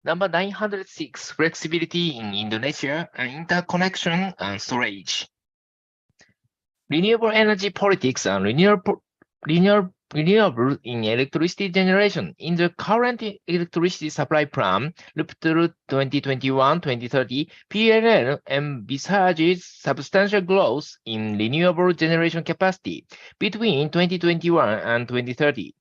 Number 906, flexibility in Indonesia and interconnection and storage. Renewable energy politics and renewable in electricity generation. In the current electricity supply plan, loop through 2021-2030, PLN envisages substantial growth in renewable generation capacity between 2021 and 2030.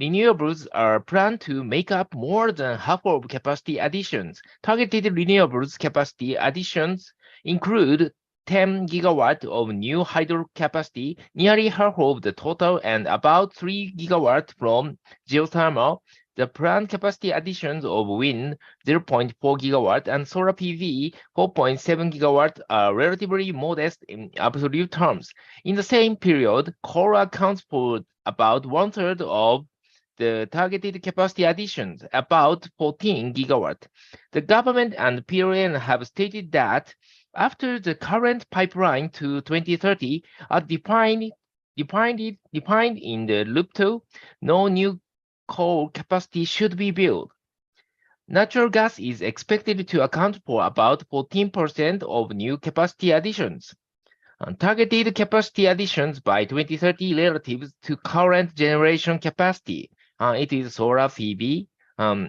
Renewables are planned to make up more than half of capacity additions. Targeted renewables capacity additions include 10 gigawatt of new hydro capacity, nearly half of the total, and about 3 gigawatt from geothermal. The planned capacity additions of wind, 0.4 gigawatt, and solar PV, 4.7 gigawatt, are relatively modest in absolute terms. In the same period, coal accounts for about one-third of the targeted capacity additions, about 14 gigawatt. The government and PLN have stated that after the current pipeline to 2030 are defined in the loop 2, no new coal capacity should be built. Natural gas is expected to account for about 14% of new capacity additions. Targeted capacity additions by 2030 relative to current generation capacity. It is solar PV.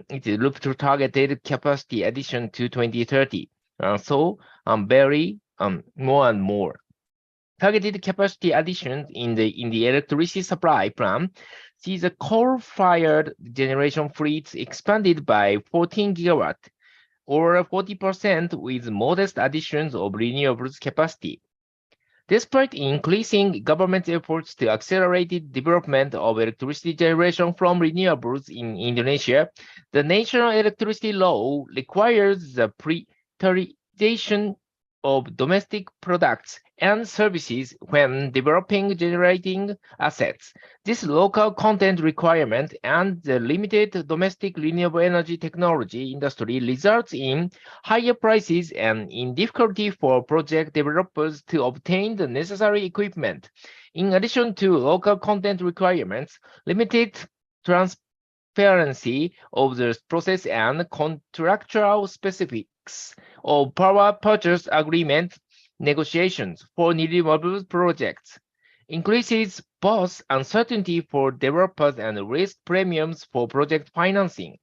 It is loop to targeted capacity addition to 2030. Vary more and more. Targeted capacity additions in the electricity supply plan see the coal-fired generation fleets expanded by 14 gigawatt, or 40% with modest additions of renewables capacity. Despite increasing government efforts to accelerate the development of electricity generation from renewables in Indonesia, the national electricity law requires the prioritization of domestic products and services when developing generating assets. This local content requirement and the limited domestic renewable energy technology industry results in higher prices and in difficulty for project developers to obtain the necessary equipment. In addition to local content requirements, limited transparency of the process and contractual specifics of power purchase agreement negotiations for renewable projects increases both uncertainty for developers and risk premiums for project financing.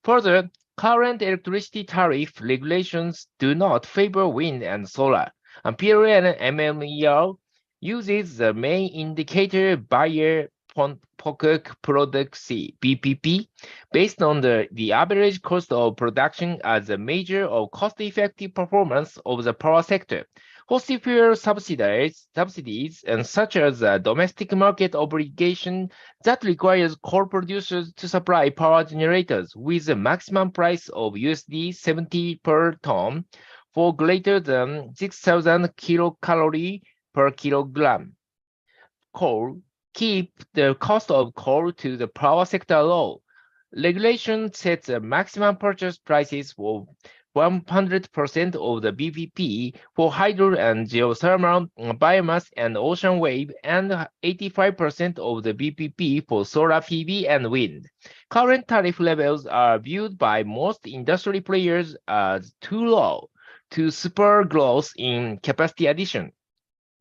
Further, current electricity tariff regulations do not favor wind and solar, and PLN MMER uses the main indicator buyer Pokok Produksi (BPP) based on the average cost of production as a measure of cost-effective performance of the power sector. Fossil fuel subsidies and such as a domestic market obligation that requires coal producers to supply power generators with a maximum price of USD 70 per ton for greater than 6,000 kilocalorie per kilogram. Coal keep the cost of coal to the power sector low. Regulation sets a maximum purchase prices for 100% of the BPP for hydro and geothermal, biomass and ocean wave, and 85% of the BPP for solar PV and wind. Current tariff levels are viewed by most industry players as too low to spur growth in capacity addition,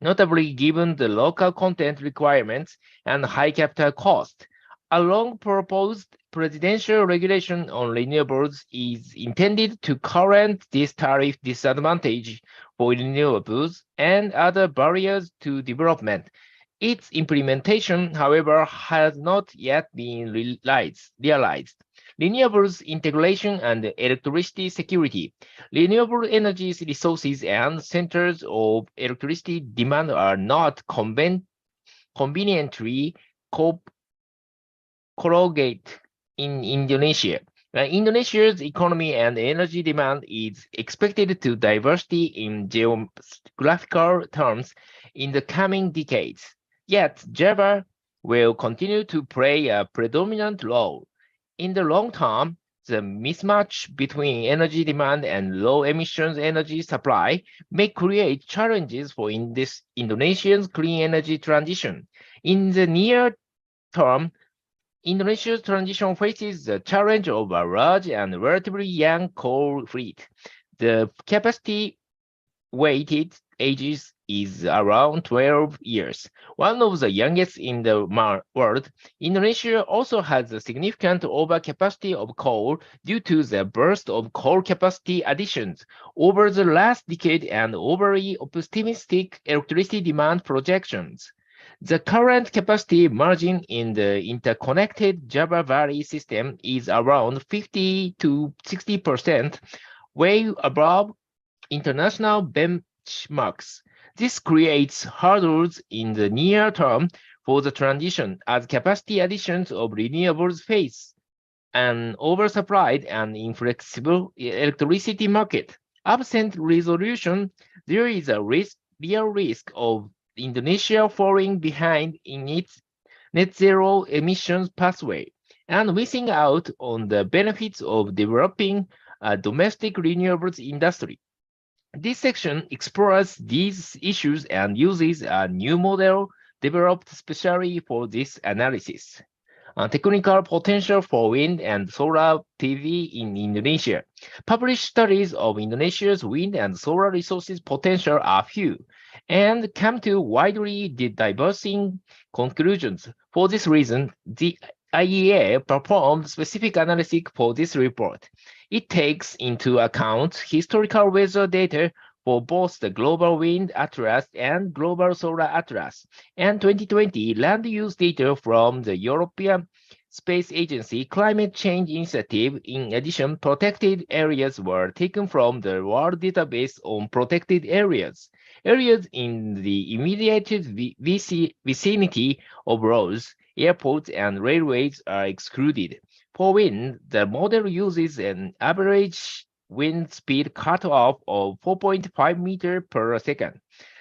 notably given the local content requirements and high capital cost. A long-proposed presidential regulation on renewables is intended to current this tariff disadvantage for renewables and other barriers to development. Its implementation, however, has not yet been realized. Renewables integration and electricity security. Renewable energy resources and centers of electricity demand are not conveniently corrugate in Indonesia. Indonesia's economy and energy demand is expected to diversity in geographical terms in the coming decades. Yet, Java will continue to play a predominant role. In the long term, the mismatch between energy demand and low emissions energy supply may create challenges for Indonesia's clean energy transition. In the near term, Indonesia's transition faces the challenge of a large and relatively young coal fleet. The capacity weighted ages is around 12 years, one of the youngest in the world. Indonesia also has a significant overcapacity of coal due to the burst of coal capacity additions over the last decade and overly optimistic electricity demand projections. The current capacity margin in the interconnected Java Valley system is around 50 to 60%, way above international benchmarks. This creates hurdles in the near term for the transition as capacity additions of renewables face an oversupplied and inflexible electricity market. Absent resolution, there is a real risk of Indonesia falling behind in its net zero emissions pathway and missing out on the benefits of developing a domestic renewables industry. This section explores these issues and uses a new model developed specially for this analysis. Technical potential for wind and solar PV in Indonesia. Published studies of Indonesia's wind and solar resources potential are few and come to widely diverging conclusions. For this reason, the IEA performed specific analysis for this report. It takes into account historical weather data for both the Global Wind Atlas and Global Solar Atlas, and 2020 land use data from the European Space Agency Climate Change Initiative. In addition, protected areas were taken from the World Database on Protected Areas. Areas in the immediate vicinity of roads, airports, and railways are excluded. For wind, the model uses an average wind speed cutoff of 4.5 meters per second.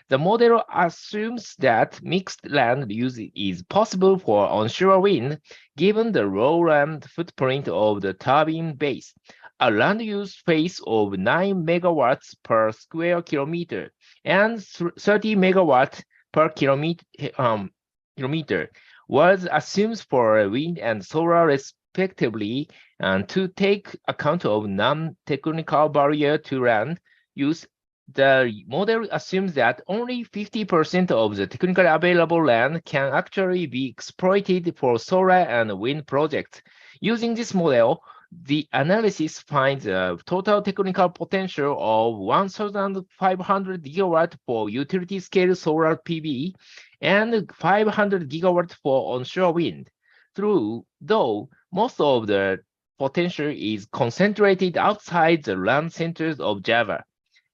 The model assumes that mixed land use is possible for onshore wind, given the low land footprint of the turbine base. A land use phase of 9 megawatts per square kilometer and 30 megawatts per kilometer was assumed for wind and solar respectively, and to take account of non-technical barrier to land use. The model assumes that only 50% of the technically available land can actually be exploited for solar and wind projects. Using this model, the analysis finds a total technical potential of 1,500 gigawatts for utility-scale solar PV and 500 gigawatts for onshore wind. Though most of the potential is concentrated outside the land centers of Java.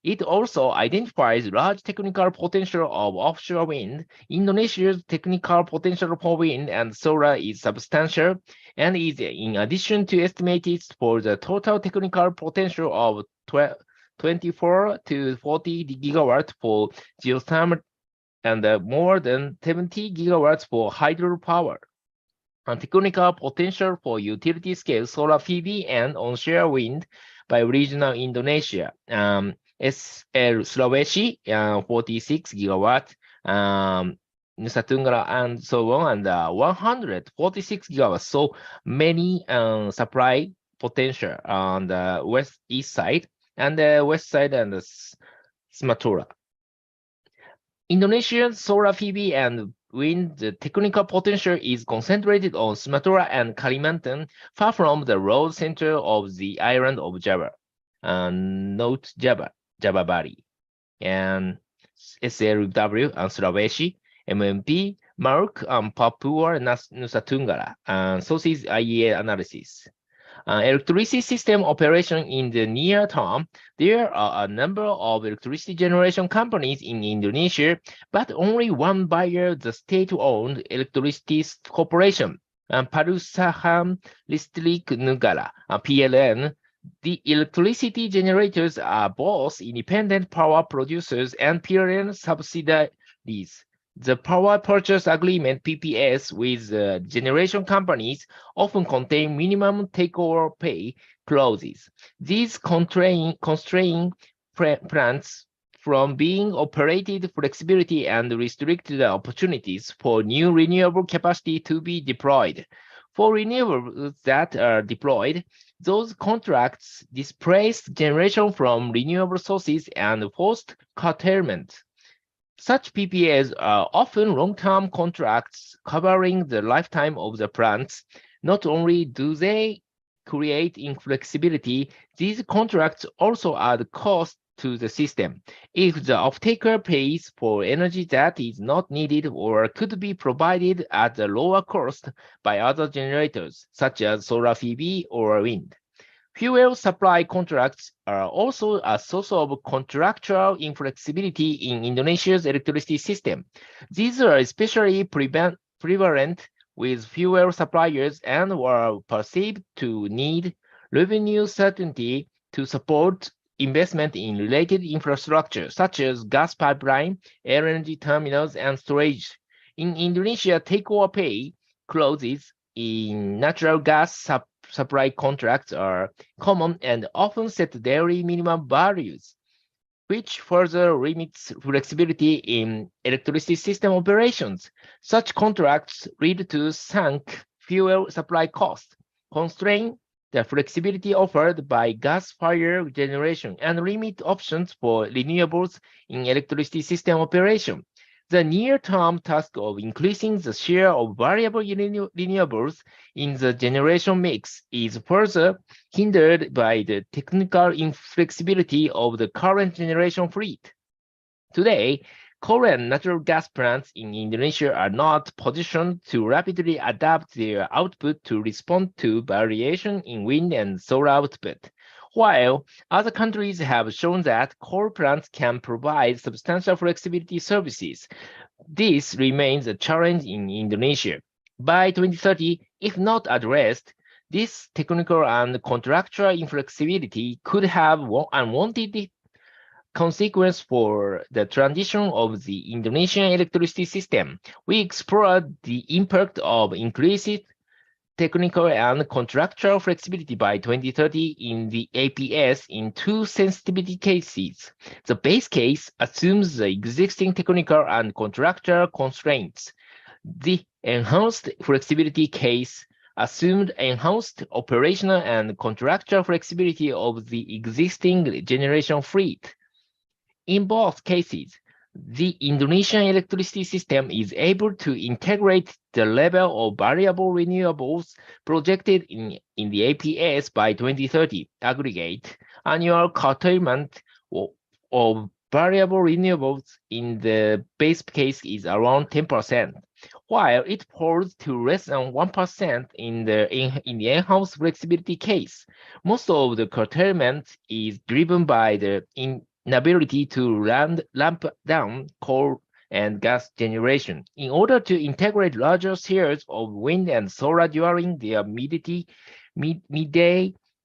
It also identifies large technical potential of offshore wind. Indonesia's technical potential for wind and solar is substantial and is in addition to estimated for the total technical potential of 24 to 40 gigawatts for geothermal and more than 70 gigawatts for hydropower. Technical potential for utility-scale solar PV and onshore wind by regional Indonesia. SL Sulawesi, 46 gigawatt, Nusa Tenggara, and so on, and 146 gigawatts. So many supply potential on the east side, and the west side, and the Sumatra. Indonesian solar PV and wind, the technical potential is concentrated on Sumatra and Kalimantan, far from the road center of the island of Java. Note Java Valley, and SLW and Sulawesi, MMP, Mark, Papua, Nusa Tenggara, and sources IEA analysis. Electricity system operation in the near term, there are a number of electricity generation companies in Indonesia, but only one buyer, the state-owned Electricity Corporation, Perusahaan Listrik Negara, PLN. The electricity generators are both independent power producers and PLN subsidiaries. The power purchase agreement PPS with generation companies often contain minimum take-or-pay clauses. These constrain plants from being operated flexibility and restrict the opportunities for new renewable capacity to be deployed. For renewables that are deployed, those contracts displace generation from renewable sources and forced curtailment. Such PPAs are often long-term contracts covering the lifetime of the plants. Not only do they create inflexibility, these contracts also add cost to the system. If the off-taker pays for energy that is not needed or could be provided at a lower cost by other generators, such as solar PV or wind. Fuel supply contracts are also a source of contractual inflexibility in Indonesia's electricity system. These are especially prevalent with fuel suppliers and were perceived to need revenue certainty to support investment in related infrastructure, such as gas pipeline, LNG terminals, and storage. In Indonesia, take-or-pay clauses in natural gas supply contracts are common and often set daily minimum values, which further limits flexibility in electricity system operations. Such contracts lead to sunk fuel supply costs, constrain the flexibility offered by gas-fired generation, and limit options for renewables in electricity system operation. The near-term task of increasing the share of variable renewables in the generation mix is further hindered by the technical inflexibility of the current generation fleet. Today, coal and natural gas plants in Indonesia are not positioned to rapidly adapt their output to respond to variation in wind and solar output. While other countries have shown that coal plants can provide substantial flexibility services, this remains a challenge in Indonesia. By 2030, if not addressed, this technical and contractual inflexibility could have unwanted consequence for the transition of the Indonesian electricity system. We explored the impact of increased technical and contractual flexibility by 2030 in the APS in two sensitivity cases. The base case assumes the existing technical and contractual constraints. The enhanced flexibility case assumed enhanced operational and contractual flexibility of the existing generation fleet. In both cases, the Indonesian electricity system is able to integrate the level of variable renewables projected in the APS by 2030. Aggregate annual curtailment of variable renewables in the base case is around 10%, while it falls to less than 1% in the enhanced flexibility case. Most of the curtailment is driven by the inability to ramp down coal and gas generation. In order to integrate larger shares of wind and solar during their midday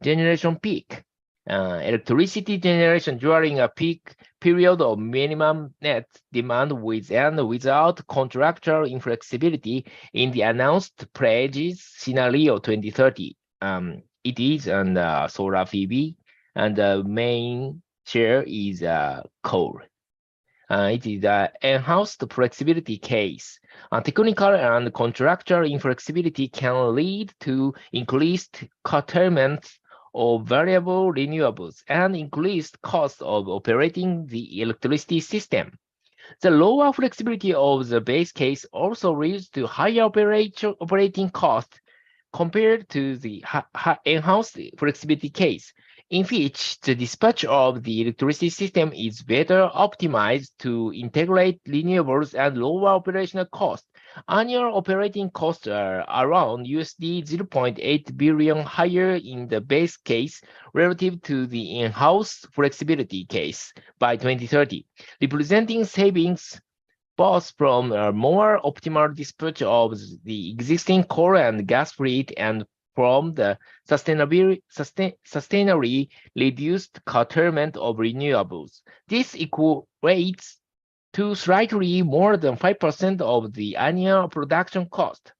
generation peak, electricity generation during a peak period of minimum net demand with and without contractual inflexibility in the announced pledges scenario 2030. It is on solar PV, and the main share is coal. It is the enhanced flexibility case. Technical and contractual inflexibility can lead to increased curtailment of variable renewables and increased cost of operating the electricity system. The lower flexibility of the base case also leads to higher operating costs compared to the enhanced flexibility case, in which the dispatch of the electricity system is better optimized to integrate renewables and lower operational costs. Annual operating costs are around $0.8 billion higher in the base case relative to the in-house flexibility case by 2030, representing savings both from a more optimal dispatch of the existing coal and gas fleet and from the sustainably reduced curtailment of renewables. This equates to slightly more than 5% of the annual production cost.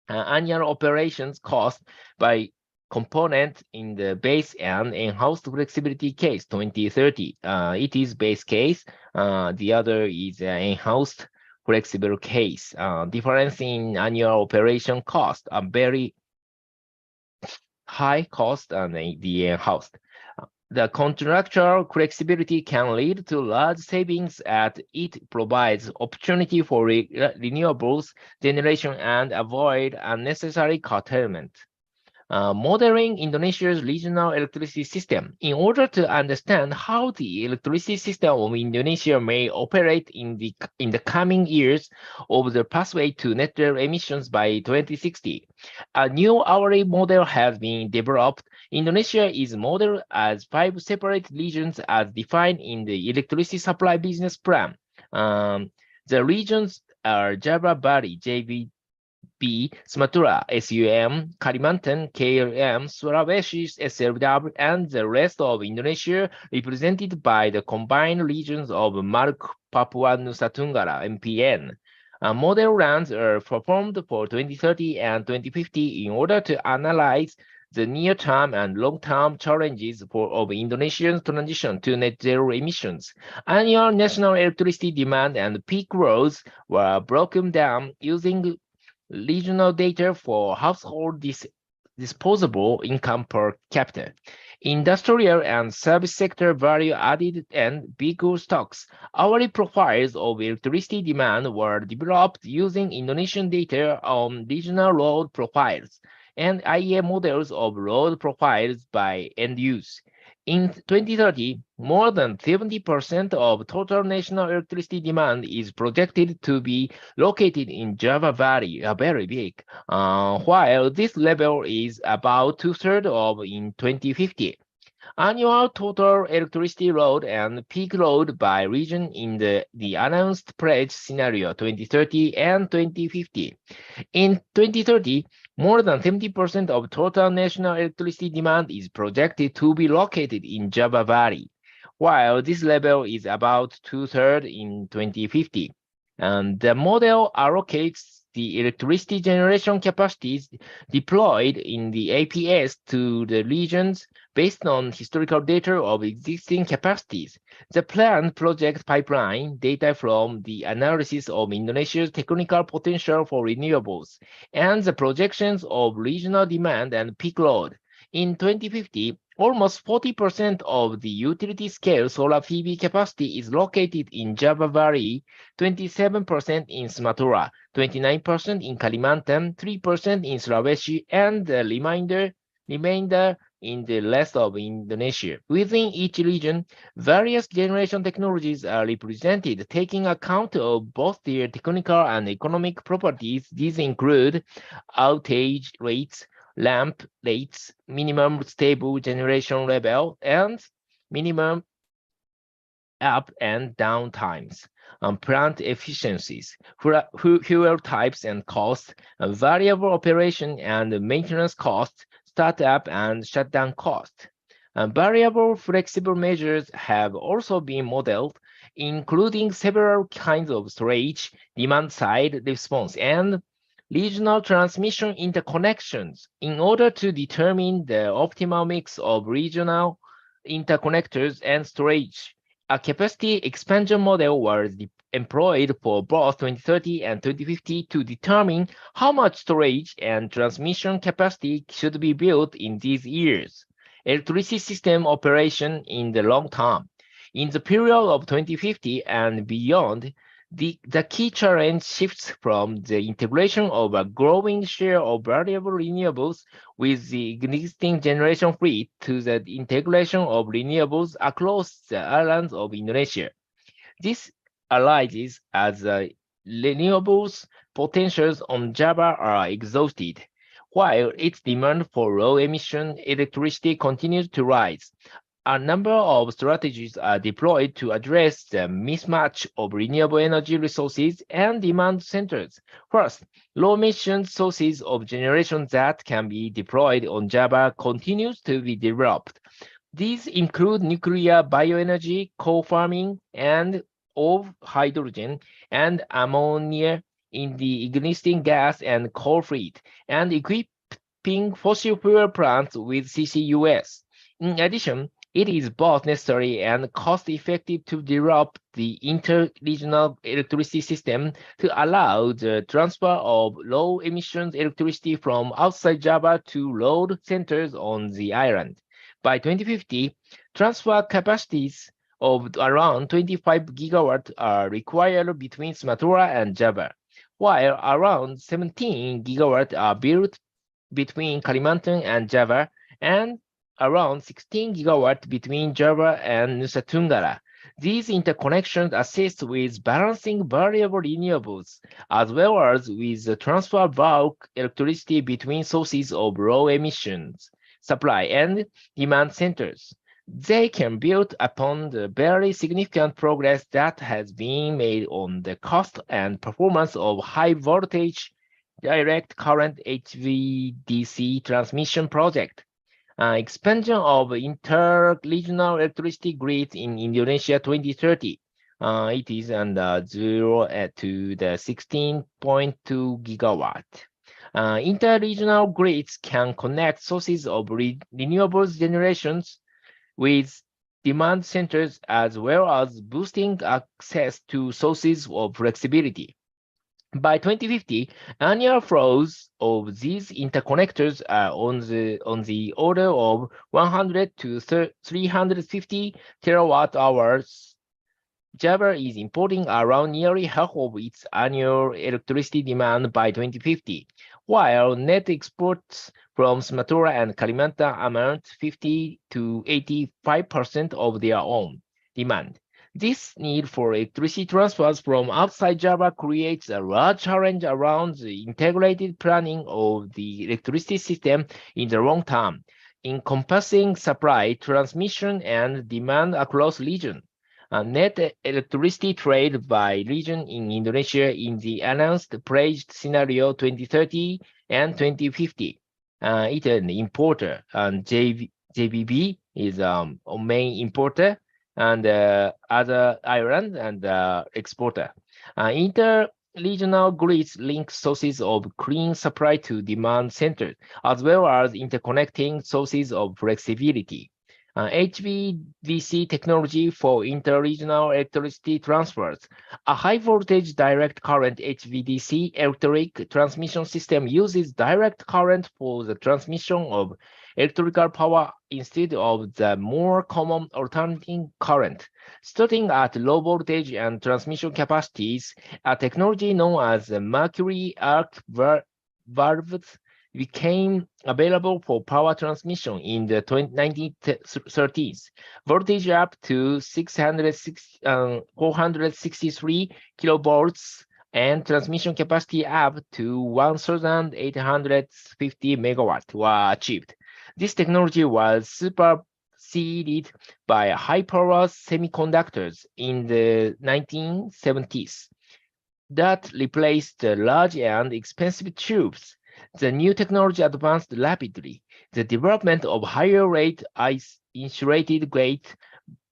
Annual operations cost by component in the base and enhanced flexibility case 2030. It is base case. The other is enhanced flexible case. Difference in annual operation cost are very high cost and the host. The contractual flexibility can lead to large savings as it provides opportunity for renewables generation and avoid unnecessary curtailment. Modeling Indonesia's regional electricity system. In order to understand how the electricity system of Indonesia may operate in the coming years of the pathway to net zero emissions by 2060, a new hourly model has been developed. Indonesia is modeled as 5 separate regions as defined in the electricity supply business plan. The regions are Java Bali, Sumatera, SUM, Kalimantan, KLM, Sulawesi, SLW, and the rest of Indonesia, represented by the combined regions of Maluku, Papua Nusa Tenggara, MPN. Model runs are performed for 2030 and 2050 in order to analyze the near-term and long-term challenges of Indonesia's transition to net zero emissions. Annual national electricity demand and peak loads were broken down using regional data for household disposable income per capita. Industrial and service sector value added and vehicle stocks. Hourly profiles of electricity demand were developed using Indonesian data on regional load profiles and IEA models of load profiles by end use. In 2030, more than 70% of total national electricity demand is projected to be located in Java Valley, very big, while this level is about two-thirds of in 2050. Annual total electricity load and peak load by region in the announced pledge scenario 2030 and 2050. In 2030, more than 70% of total national electricity demand is projected to be located in Java Valley, while this level is about two-thirds in 2050. And the model allocates the electricity generation capacities deployed in the APS to the regions based on historical data of existing capacities. The planned project pipeline data from the analysis of Indonesia's technical potential for renewables and the projections of regional demand and peak load. In 2050, almost 40% of the utility-scale solar PV capacity is located in Java Valley, 27% in Sumatra, 29% in Kalimantan, 3% in Sulawesi, and the remainder in the rest of Indonesia. Within each region, various generation technologies are represented, taking account of both their technical and economic properties. These include outage rates, ramp rates, minimum stable generation level, and minimum up and down times, plant efficiencies, fuel types and costs, variable operation and maintenance costs, startup and shutdown costs. Variable flexible measures have also been modeled, including several kinds of storage, demand-side response, and regional transmission interconnections in order to determine the optimal mix of regional interconnectors and storage. A capacity expansion model was employed for both 2030 and 2050 to determine how much storage and transmission capacity should be built in these years. Electricity system operation in the long term. In the period of 2050 and beyond, the key challenge shifts from the integration of a growing share of variable renewables with the existing generation fleet to the integration of renewables across the islands of Indonesia. This arises as the renewables potentials on Java are exhausted, while its demand for low-emission electricity continues to rise. A number of strategies are deployed to address the mismatch of renewable energy resources and demand centers. First, low-emission sources of generation that can be deployed on Java continues to be developed. These include nuclear, bioenergy, coal farming, and of hydrogen and ammonia in the existing gas and coal fleet, and equipping fossil fuel plants with CCUS. In addition, It is both necessary and cost-effective to develop the inter-regional electricity system to allow the transfer of low-emissions electricity from outside Java to load centers on the island. By 2050, transfer capacities of around 25 gigawatts are required between Sumatra and Java, while around 17 gigawatts are built between Kalimantan and Java, and around 16 gigawatts between Java and Nusa Tenggara. These interconnections assist with balancing variable renewables, as well as with the transfer of bulk electricity between sources of low emissions supply and demand centers. They can build upon the very significant progress that has been made on the cost and performance of high voltage direct current HVDC transmission project. Expansion of inter-regional electricity grids in Indonesia 2030. It is under 0 to the 16.2 gigawatt. Inter-regional grids can connect sources of renewables generations with demand centers as well as boosting access to sources of flexibility. By 2050, annual flows of these interconnectors are on the order of 100 to 350 terawatt hours. Java is importing around nearly half of its annual electricity demand by 2050, while net exports from Sumatra and Kalimantan amount 50 to 85% of their own demand. This need for electricity transfers from outside Java creates a large challenge around the integrated planning of the electricity system in the long term, encompassing supply, transmission, and demand across regions. Net electricity trade by region in Indonesia in the announced pledged scenario 2030 and 2050. It is an importer, and JBB is a main importer, and other island and exporter. Inter-regional grids link sources of clean supply to demand centers, as well as interconnecting sources of flexibility. HVDC technology for inter-regional electricity transfers. A high-voltage direct current HVDC electric transmission system uses direct current for the transmission of electrical power instead of the more common alternating current. Starting at low voltage and transmission capacities, a technology known as mercury arc valves became available for power transmission in the 1930s. Voltage up to 463 kilovolts and transmission capacity up to 1,850 megawatts were achieved. This technology was superseded by high-power semiconductors in the 1970s that replaced the large and expensive tubes. The new technology advanced rapidly. The development of higher rate insulated gate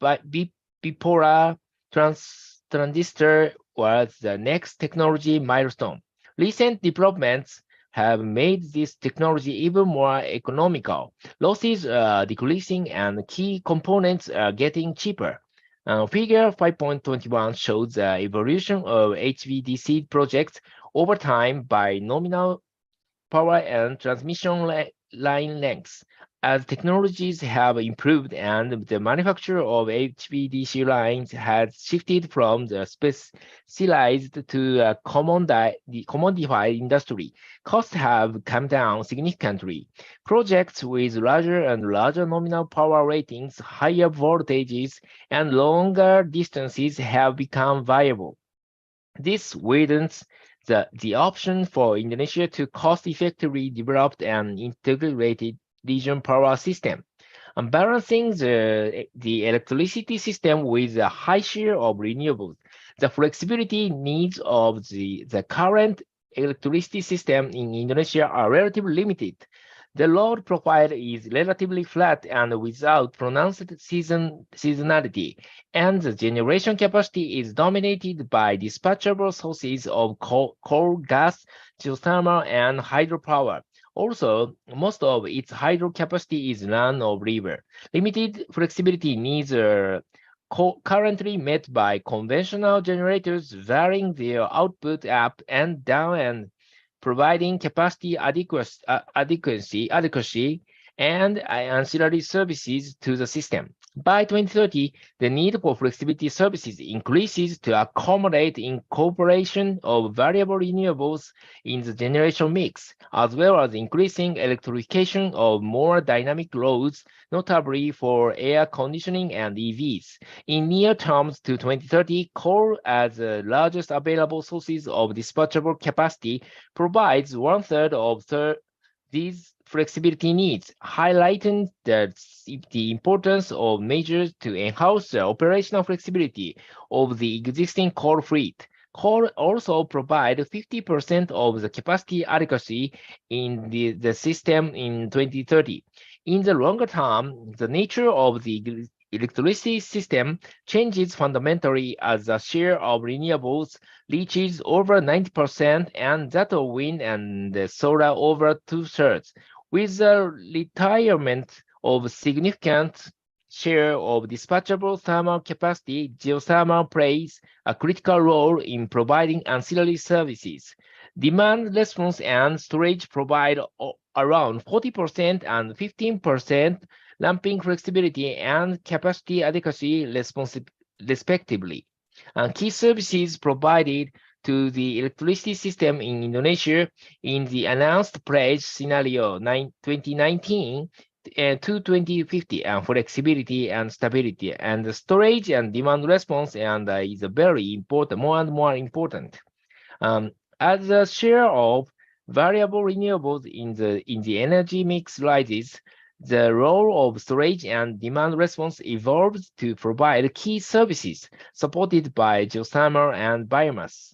bipolar transistor was the next technology milestone. Recent developments have made this technology even more economical. Losses are decreasing and key components are getting cheaper. Figure 5.21 shows the evolution of HVDC projects over time by nominal power and transmission line lengths. As technologies have improved and the manufacture of HVDC lines has shifted from the specialized to a commodified industry, costs have come down significantly. Projects with larger and larger nominal power ratings, higher voltages, and longer distances have become viable. This widens the option for Indonesia to cost-effectively develop an integrated region power system. Balancing the electricity system with a high share of renewables, the flexibility needs of the current electricity system in Indonesia are relatively limited. The load profile is relatively flat and without pronounced seasonality, and the generation capacity is dominated by dispatchable sources of coal, gas, geothermal, and hydropower. Also, most of its hydro capacity is run of river. Limited flexibility needs are currently met by conventional generators, varying their output up and down and providing capacity adequacy and ancillary services to the system. By 2030, the need for flexibility services increases to accommodate incorporation of variable renewables in the generation mix, as well as increasing electrification of more dynamic loads, notably for air conditioning and EVs. In near terms to 2030, coal as the largest available sources of dispatchable capacity provides one-third of these flexibility needs, highlighting the importance of measures to enhance the operational flexibility of the existing coal fleet. Coal also provides 50% of the capacity adequacy in the system in 2030. In the longer term, the nature of the electricity system changes fundamentally as the share of renewables reaches over 90% and that of wind and solar over two-thirds. With the retirement of significant share of dispatchable thermal capacity, geothermal plays a critical role in providing ancillary services. Demand response and storage provide around 40% and 15% lumping flexibility and capacity adequacy respectively. And key services provided to the electricity system in Indonesia in the announced pledge scenario 2019 to 2050 and flexibility and stability and the storage and demand response and is very important, more and more important. As the share of variable renewables in the energy mix rises, the role of storage and demand response evolves to provide key services supported by geothermal and biomass.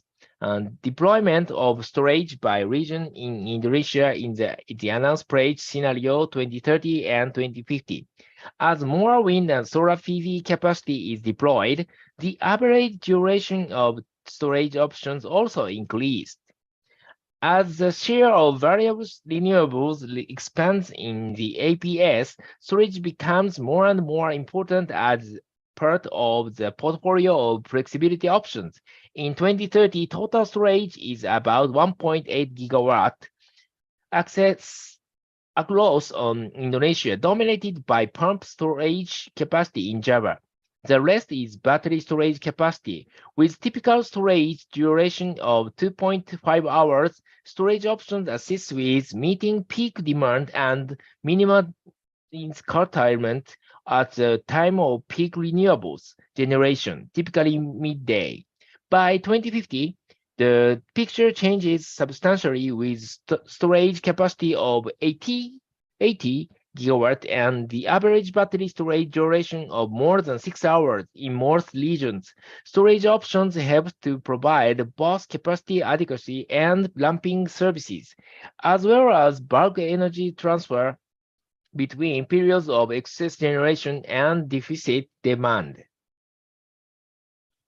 Deployment of storage by region in Indonesia in the announced pledge scenario 2030 and 2050. As more wind and solar PV capacity is deployed, the average duration of storage options also increased. As the share of variable renewables expands in the APS, storage becomes more and more important as part of the portfolio of flexibility options. In 2030, total storage is about 1.8 gigawatt access across Indonesia, dominated by pump storage capacity in Java. The rest is battery storage capacity. With typical storage duration of 2.5 hours, storage options assist with meeting peak demand and minimum curtailment at the time of peak renewables generation, typically midday. By 2050, the picture changes substantially with storage capacity of 80 gigawatt and the average battery storage duration of more than 6 hours in most regions. Storage options help to provide both capacity adequacy and lumping services, as well as bulk energy transfer between periods of excess generation and deficit demand.